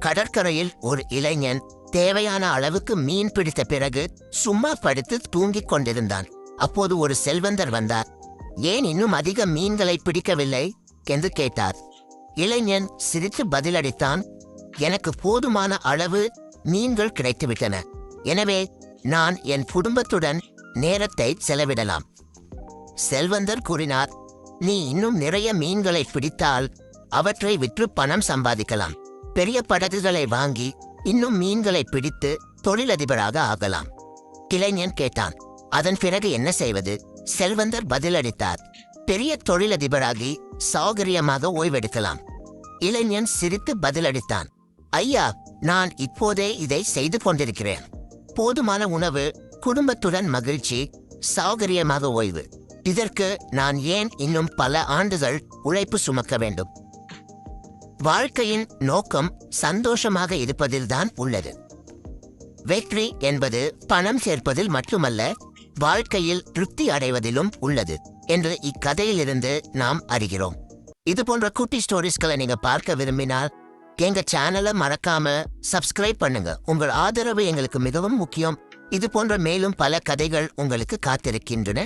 கடற்கரையில் ஒரு இளைஞன் தேவையான அளவுக்கு மீன் பிடித்த பிறகு சும்மா படுத்து தூங்கிக் கொண்டிருந்தான். அப்போது ஒரு செல்வந்தர் வந்தார். ஏன் இன்னும் அதிக மீன்களை பிடிக்கவில்லை என்று கேட்டார். இளைஞன் சிரித்து பதிலளித்தான், எனக்கு போதுமான அளவு மீன்கள் கிடைத்துவிட்டன. எனவே நான் என் குடும்பத்துடன் நேரத்தை செலவிடலாம். செல்வந்தர் கூறினார், நீ இன்னும் நிறைய மீன்களை பிடித்தால் அவற்றை விற்று பணம் சம்பாதிக்கலாம். பெரிய படகுகளை வாங்கி இன்னும் மீன்களை பிடித்து தொழிலதிபராக ஆகலாம். இளைஞன் கேட்டான், அதன் பிறகு என்ன செய்வது? செல்வந்தர் பதிலளித்தார், பெரிய தொழிலதிபராகி சௌகரியமாக ஓய்வெடுக்கலாம். இளைஞன் சிரித்து பதிலளித்தான், ஐயா, நான் இப்போதே இதை செய்து கொண்டிருக்கிறேன். போதுமான உணவு, குடும்பத்துடன் மகிழ்ச்சி, சௌகரியமாக ஓய்வு. இதற்கு நான் ஏன் இன்னும் பல ஆண்டுகள் உழைப்பு சுமக்க வேண்டும்? வாழ்க்கையின் நோக்கம் சந்தோஷமாக இருப்பதில்தான் உள்ளது. வெற்றி என்பது பணம் சேர்ப்பதில் மட்டுமல்ல, வாழ்க்கையில் திருப்தி அடைவதிலும் உள்ளது என்று இக்கதையிலிருந்து நாம் அறிகிறோம். இது போன்ற குட்டி ஸ்டோரிஸ்களை நீங்க பார்க்க விரும்பினால் எங்க சேனலை மறக்காம சப்ஸ்கிரைப் பண்ணுங்க. உங்கள் ஆதரவு எங்களுக்கு மிகவும் முக்கியம். இது போன்ற மேலும் பல கதைகள் உங்களுக்கு காத்திருக்கின்றன.